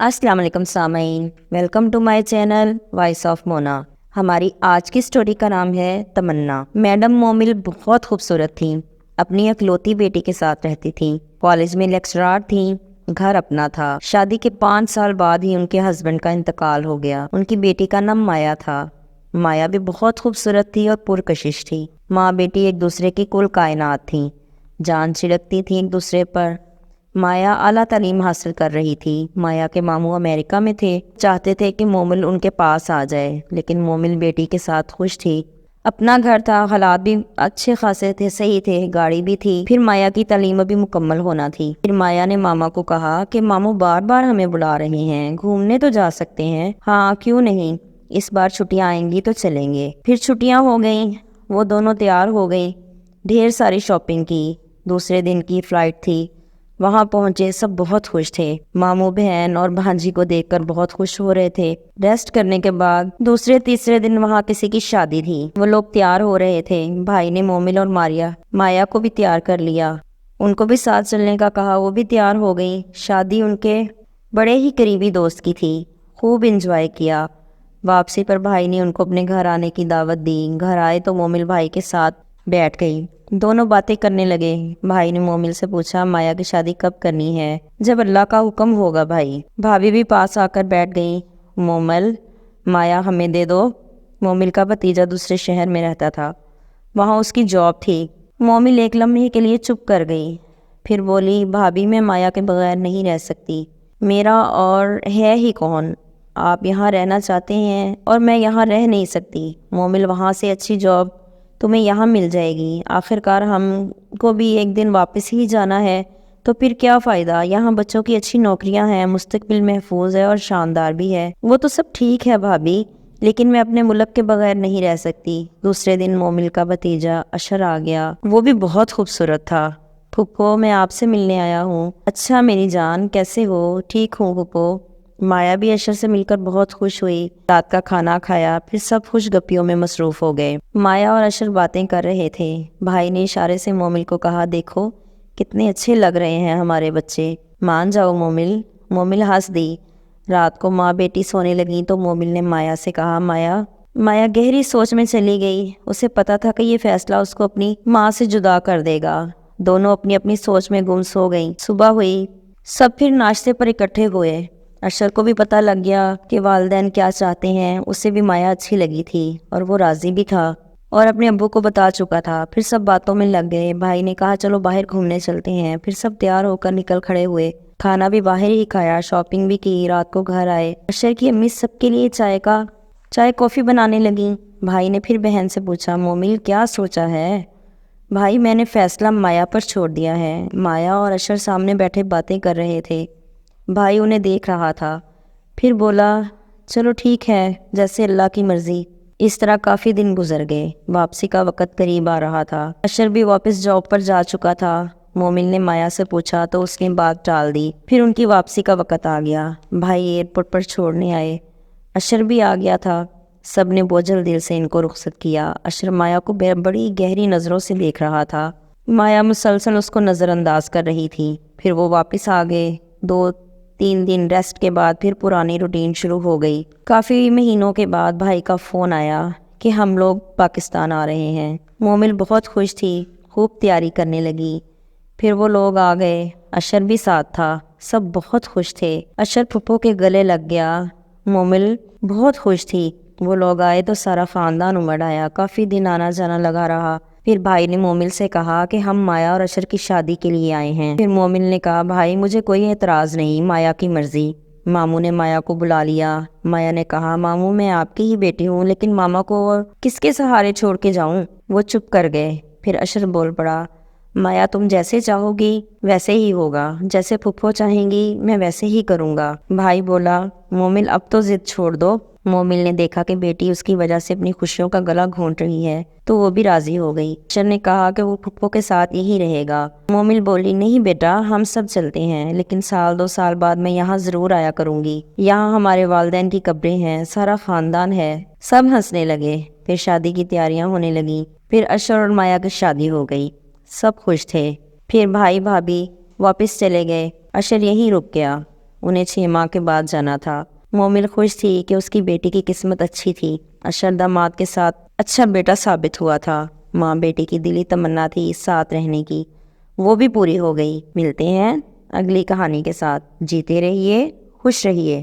السلام علیکم سامعین، welcome to my channel voice of Mona. ہماری آج کی سٹوری کا نام ہے تمنا۔ میڈم مومل بہت خوبصورت تھیں، اپنی اکلوتی بیٹی کے ساتھ رہتی تھیں، کالج میں لیکچرار تھیں، گھر اپنا تھا۔ شادی کے 5 سال بعد ہی ان کے ہسبینڈ کا انتقال ہو گیا۔ ان کی بیٹی کا نام مایا تھا۔ مایا بھی بہت خوبصورت تھی اور پرکشش تھی۔ ماں بیٹی ایک دوسرے کی کل کائنات تھیں، جان چھڑکتی تھیں ایک دوسرے پر۔ مایا اعلیٰ تعلیم حاصل کر رہی تھی۔ مایا کے ماموں امریکہ میں تھے، چاہتے تھے کہ مومل ان کے پاس آ جائے، لیکن مومل بیٹی کے ساتھ خوش تھی۔ اپنا گھر تھا، حالات بھی اچھے خاصے تھے، صحیح تھے، گاڑی بھی تھی۔ پھر مایا کی تعلیم ابھی مکمل ہونا تھی۔ پھر مایا نے ماما کو کہا کہ ماموں بار بار ہمیں بلا رہے ہیں، گھومنے تو جا سکتے ہیں۔ ہاں کیوں نہیں، اس بار چھٹیاں آئیں گی تو چلیں گے۔ پھر چھٹیاں ہو گئیں، وہ دونوں تیار ہو گئی، ڈھیر ساری شاپنگ کی۔ دوسرے دن کی فلائٹ تھی، وہاں پہنچے، سب بہت خوش تھے۔ ماموں بہن اور بھانجی کو دیکھ کر بہت خوش ہو رہے تھے۔ ریسٹ کرنے کے بعد دوسرے تیسرے دن وہاں کسی کی شادی تھی، وہ لوگ تیار ہو رہے تھے۔ بھائی نے مومل اور مایا کو بھی تیار کر لیا، ان کو بھی ساتھ چلنے کا کہا، وہ بھی تیار ہو گئی۔ شادی ان کے بڑے ہی قریبی دوست کی تھی، خوب انجوائے کیا۔ واپسی پر بھائی نے ان کو اپنے گھر آنے کی دعوت دی۔ گھر آئے تو مومل بھائی کے ساتھ بیٹھ گئی، دونوں باتیں کرنے لگے۔ بھائی نے مومل سے پوچھا مایا کی شادی کب کرنی ہے؟ جب اللہ کا حکم ہوگا بھائی۔ بھابھی بھی پاس آ کر بیٹھ گئی۔ مومل، مایا ہمیں دے دو۔ مومل کا بھتیجا دوسرے شہر میں رہتا تھا، وہاں اس کی جاب تھی۔ مومل ایک لمحے کے لیے چپ کر گئی، پھر بولی بھابھی میں مایا کے بغیر نہیں رہ سکتی، میرا اور ہے ہی کون؟ آپ یہاں رہنا چاہتے ہیں اور میں یہاں رہ نہیں سکتی۔ مومل، وہاں سے اچھی جاب تمہیں یہاں مل جائے گی، آخرکار ہم کو بھی ایک دن واپس ہی جانا ہے، تو پھر کیا فائدہ؟ یہاں بچوں کی اچھی نوکریاں ہیں، مستقبل محفوظ ہے اور شاندار بھی ہے۔ وہ تو سب ٹھیک ہے بھابھی، لیکن میں اپنے ملک کے بغیر نہیں رہ سکتی۔ دوسرے دن مومل کا بھتیجا اشر آ گیا، وہ بھی بہت خوبصورت تھا۔ پھپھو، میں آپ سے ملنے آیا ہوں۔ اچھا میری جان، کیسے ہو؟ ٹھیک ہوں پھپھو۔ مایا بھی اشر سے مل کر بہت خوش ہوئی۔ رات کا کھانا کھایا، پھر سب خوش گپیوں میں مصروف ہو گئے۔ مایا اور اشر باتیں کر رہے تھے۔ بھائی نے اشارے سے مومل کو کہا، دیکھو کتنے اچھے لگ رہے ہیں ہمارے بچے، مان جاؤ مومل۔ مومل ہنس دی۔ رات کو ماں بیٹی سونے لگی تو مومل نے مایا سے کہا، مایا گہری سوچ میں چلی گئی۔ اسے پتا تھا کہ یہ فیصلہ اس کو اپنی ماں سے جدا کر دے گا۔ دونوں اپنی اپنی سوچ میں گم سو گئیں۔ صبح ہوئی، سب پھر ناشتے پر اکٹھے ہوئے۔ اشر کو بھی پتہ لگ گیا کہ والدین کیا چاہتے ہیں، اسے بھی مایا اچھی لگی تھی اور وہ راضی بھی تھا اور اپنے ابو کو بتا چکا تھا۔ پھر سب باتوں میں لگ گئے۔ بھائی نے کہا چلو باہر گھومنے چلتے ہیں، پھر سب تیار ہو کر نکل کھڑے ہوئے۔ کھانا بھی باہر ہی کھایا، شاپنگ بھی کی، رات کو گھر آئے۔ اشر کی امی سب کے لیے چائے کافی بنانے لگیں۔ بھائی نے پھر بہن سے پوچھا، مومل کیا سوچا ہے؟ بھائی، میں نے فیصلہ مایا پر چھوڑ دیا ہے۔ مایا اور اشر سامنے بیٹھے باتیں کر رہے تھے، بھائی انہیں دیکھ رہا تھا، پھر بولا چلو ٹھیک ہے، جیسے اللہ کی مرضی۔ اس طرح کافی دن گزر گئے۔ واپسی کا وقت قریب آ رہا تھا۔ اشر بھی واپس جاب پر جا چکا تھا۔ مومل نے مایا سے پوچھا تو اس نے بات ٹال دی۔ پھر ان کی واپسی کا وقت آ گیا۔ بھائی ایئرپورٹ پر چھوڑنے آئے، اشر بھی آ گیا تھا۔ سب نے بوجھل دل سے ان کو رخصت کیا۔ اشر مایا کو بڑی گہری نظروں سے دیکھ رہا تھا۔ مایا مسلسل اس کو نظر انداز کر رہی تھی۔ پھر وہ واپس آ گئے۔ 2-3 دن ریسٹ کے بعد پھر پرانی روٹین شروع ہو گئی۔ کافی مہینوں کے بعد بھائی کا فون آیا کہ ہم لوگ پاکستان آ رہے ہیں۔ مومل بہت خوش تھی، خوب تیاری کرنے لگی۔ پھر وہ لوگ آ گئے، اشر بھی ساتھ تھا، سب بہت خوش تھے۔ اشر پھپھو کے گلے لگ گیا۔ مومل بہت خوش تھی۔ وہ لوگ آئے تو سارا خاندان امڑ آیا، کافی دن آنا جانا لگا رہا۔ پھر بھائی نے مومل سے کہا کہ ہم مایا اور اشر کی شادی کے لیے آئے ہیں۔ پھر مومل نے کہا، بھائی مجھے کوئی اعتراض نہیں، مایا کی مرضی۔ ماموں نے مایا کو بلا لیا۔ مایا نے کہا، ماموں میں آپ کی ہی بیٹی ہوں، لیکن ماما کو کس کے سہارے چھوڑ کے جاؤں؟ وہ چپ کر گئے۔ پھر اشر بول پڑا، مایا تم جیسے چاہو گی ویسے ہی ہوگا، جیسے پھپھو چاہیں گی میں ویسے ہی کروں گا۔ بھائی بولا، مومل اب تو ضد چھوڑ دو۔ مومل نے دیکھا کہ بیٹی اس کی وجہ سے اپنی خوشیوں کا گلا گھونٹ رہی ہے تو وہ بھی راضی ہو گئی۔ اشر نے کہا کہ وہ پھپھو کے ساتھ یہی رہے گا۔ مومل بولی، نہیں بیٹا، ہم سب چلتے ہیں، لیکن 1-2 سال بعد میں یہاں ضرور آیا کروں گی۔ یہاں ہمارے والدین کی قبریں ہیں، سارا خاندان ہے۔ سب ہنسنے لگے۔ پھر شادی کی تیاریاں ہونے لگیں۔ پھر اشر اور مایا کی شادی ہو گئی، سب خوش تھے۔ پھر بھائی بھابھی واپس چلے گئے، اشر یہیں رک گیا۔ انہیں 6 ماہ کے بعد جانا تھا۔ مومل خوش تھی کہ اس کی بیٹی کی قسمت اچھی تھی، اشر داماد کے ساتھ اچھا بیٹا ثابت ہوا تھا۔ ماں بیٹی کی دلی تمنا تھی ساتھ رہنے کی، وہ بھی پوری ہو گئی۔ ملتے ہیں اگلی کہانی کے ساتھ، جیتے رہیے، خوش رہیے۔